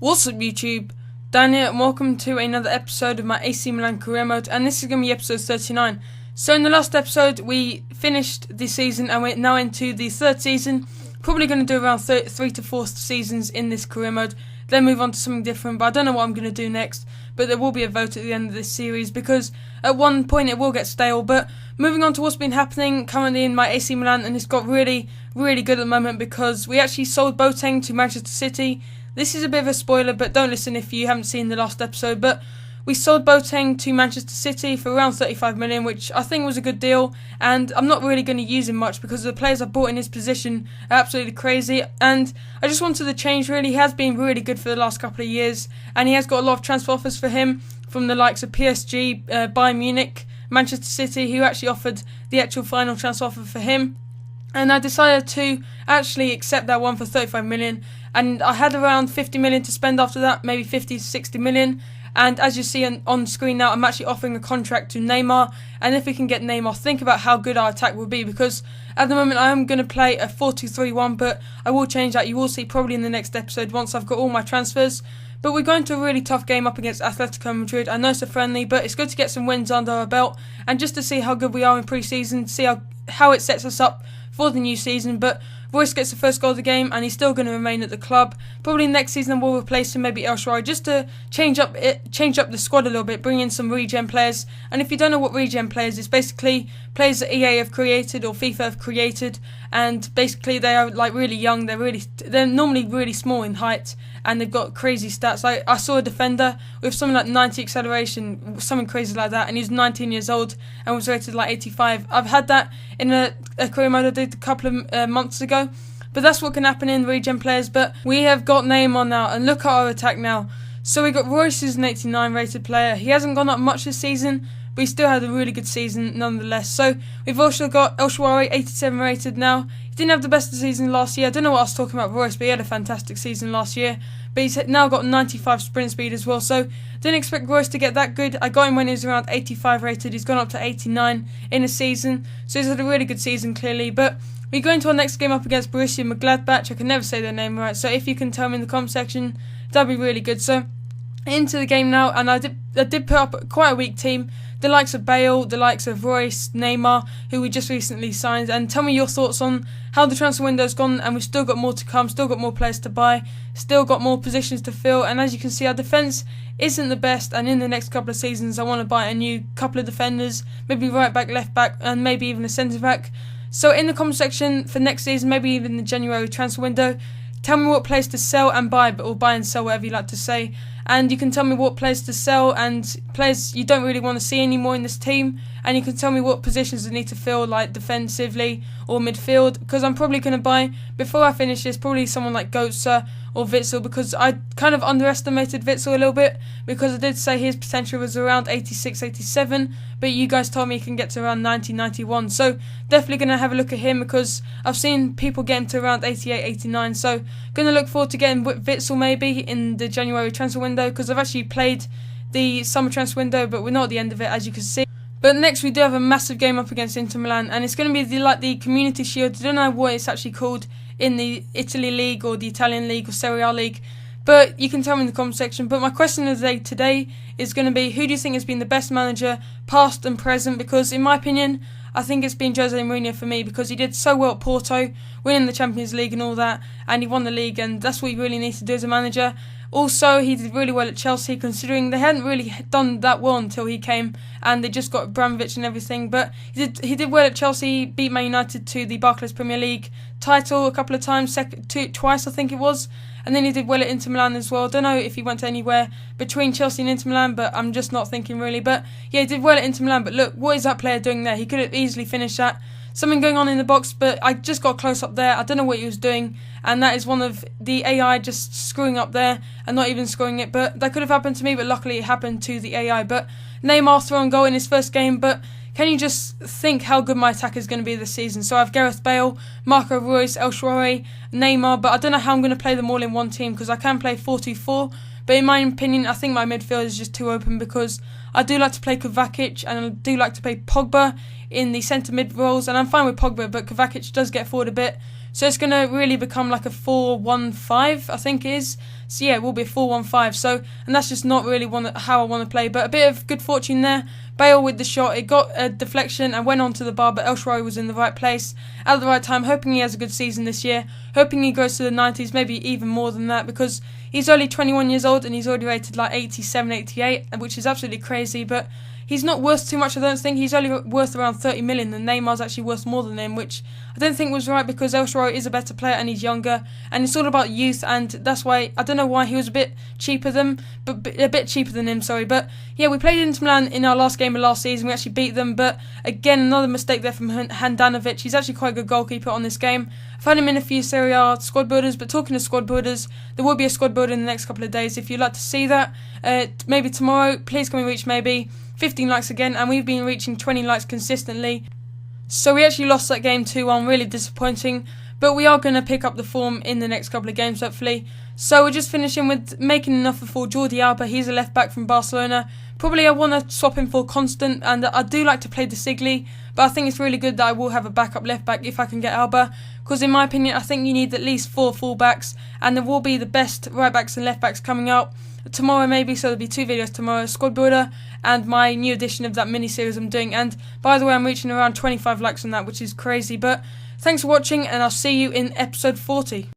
What's up YouTube, Dan here and welcome to another episode of my AC Milan career mode, and this is going to be episode 39. So in the last episode we finished the season and we're now into the third season. Probably going to do around 3 to 4 seasons in this career mode, then move on to something different, but I don't know what I'm going to do next. But there will be a vote at the end of this series because at one point it will get stale. But moving on to what's been happening currently in my AC Milan, and it's got really good at the moment because we actually sold Boateng to Manchester City. This is a bit of a spoiler, but don't listen if you haven't seen the last episode. But we sold Boateng to Manchester City for around 35 million, which I think was a good deal. And I'm not really going to use him much because the players I bought in his position are absolutely crazy. And I just wanted the change, really. He has been really good for the last couple of years. And he has got a lot of transfer offers for him from the likes of PSG, Bayern Munich, Manchester City, who actually offered the actual final transfer offer for him. And I decided to actually accept that one for 35 million. And I had around 50 million to spend after that, maybe 50 to 60 million. And as you see on screen now, I'm actually offering a contract to Neymar. And if we can get Neymar, think about how good our attack will be. Because at the moment I am going to play a 4-2-3-1, but I will change that. You will see probably in the next episode once I've got all my transfers. But we're going to a really tough game up against Atletico Madrid. I know it's a friendly, but it's good to get some wins under our belt. And just to see how good we are in pre-season, see how it sets us up for the new season. But Royce gets the first goal of the game and he's still going to remain at the club. Probably next season we'll replace him, maybe El Shaarawy, just to change up the squad a little bit, bring in some regen players. And if you don't know what regen players is, basically players that EA have created or FIFA have created, and basically they are like really young, they're normally really small in height and they've got crazy stats. Like I saw a defender with something like 90 acceleration, something crazy like that, and he's 19 years old and was rated like 85. I've had that in a career mode I did a couple of months ago. But that's what can happen in regen players. But we have got Neymar now, and look at our attack now. So we got Royce, who's an 89 rated player. He hasn't gone up much this season, but he still had a really good season nonetheless. So we've also got El Shaarawy, 87 rated now. He didn't have the best of the season last year. I don't know what I was talking about Royce, but he had a fantastic season last year. But he's now got 95 sprint speed as well. So didn't expect Royce to get that good. I got him when he was around 85 rated. He's gone up to 89 in a season. So he's had a really good season clearly. But we go into our next game up against Borussia Mönchengladbach. I can never say their name right, so if you can tell me in the comment section, that'd be really good. So into the game now, and I did put up quite a weak team. The likes of Bale, the likes of Royce, Neymar, who we just recently signed. And tell me your thoughts on how the transfer window's gone, and we've still got more to come, still got more players to buy, still got more positions to fill. And as you can see, our defence isn't the best, and in the next couple of seasons I want to buy a new couple of defenders, maybe right back, left back, and maybe even a centre back. So in the comment section for next season, maybe even the January transfer window, tell me what players to sell and buy, or buy and sell, whatever you like to say. And you can tell me what players to sell and players you don't really want to see anymore in this team. And you can tell me what positions they need to fill, like defensively or midfield. Because I'm probably going to buy, before I finish this, probably someone like Götze or Witsel, because I kind of underestimated Witsel a little bit, because I did say his potential was around 86, 87, but you guys told me he can get to around 90, 91. So definitely going to have a look at him, because I've seen people getting to around 88, 89. So going to look forward to getting Witsel maybe in the January transfer window, because I've actually played the summer transfer window, but we're not at the end of it, as you can see. But next we do have a massive game up against Inter Milan, and it's going to be the Community Shield. I don't know what it's actually called in the Italy League or the Italian League or Serie A League, but you can tell me in the comment section. But my question of the day today is going to be, who do you think has been the best manager, past and present? Because in my opinion, I think it's been Jose Mourinho for me, because he did so well at Porto, winning the Champions League and all that, and he won the league, and that's what you really need to do as a manager. Also, he did really well at Chelsea, considering they hadn't really done that well until he came, and they just got Abramovich and everything. But he did well at Chelsea, beat Man United to the Barclays Premier League title a couple of times, twice I think it was. And then he did well at Inter Milan as well. Don't know if he went to anywhere between Chelsea and Inter Milan, but I'm just not thinking really. But yeah, he did well at Inter Milan. But look, what is that player doing there? He could have easily finished that. Something going on in the box, but I just got close up there. I don't know what he was doing, and that is one of the AI just screwing up there and not even scoring it. But that could have happened to me, but luckily it happened to the AI. But Neymar throwing goal in his first game, but can you just think how good my attack is going to be this season? So I have Gareth Bale, Marco Reus, El Shaarawy, Neymar, but I don't know how I'm going to play them all in one team, because I can play 4-2-4. But in my opinion, I think my midfield is just too open, because I do like to play Kovacic and I do like to play Pogba in the centre mid roles, and I'm fine with Pogba, but Kovacic does get forward a bit. So it's going to really become like a 4-1-5, I think it is. So yeah, it will be a 4-1-5. So, and that's just not really how I want to play. But a bit of good fortune there. Bale with the shot, it got a deflection and went onto the bar, but El Shaarawy was in the right place at the right time, hoping he has a good season this year, hoping he goes to the 90s, maybe even more than that, because he's only 21 years old and he's already rated like 87, 88, which is absolutely crazy, but he's not worth too much, I don't think. He's only worth around 30 million, and Neymar's actually worth more than him, which I don't think was right, because El Shaarawy is a better player and he's younger, and it's all about youth, and that's why, I don't know why he was a bit cheaper than him, But yeah, we played Inter Milan in our last game of last season. We actually beat them, but again, another mistake there from Handanovic. He's actually quite a good goalkeeper on this game. I've had him in a few Serie A squad builders, but talking of squad builders, there will be a squad builder in the next couple of days. If you'd like to see that, maybe tomorrow, please can we reach maybe 15 likes again, and we've been reaching 20 likes consistently. So we actually lost that game 2-1, really disappointing, but we are going to pick up the form in the next couple of games, hopefully. So we're just finishing with making an offer for Jordi Alba. He's a left back from Barcelona. Probably I want to swap him for Constant, and I do like to play De Sigli, but I think it's really good that I will have a backup left back if I can get Alba, because in my opinion I think you need at least 4 full backs, and there will be the best right backs and left backs coming out tomorrow maybe, so there'll be 2 videos tomorrow, squad builder and my new edition of that mini series I'm doing. And by the way, I'm reaching around 25 likes on that, which is crazy. But thanks for watching, and I'll see you in episode 40.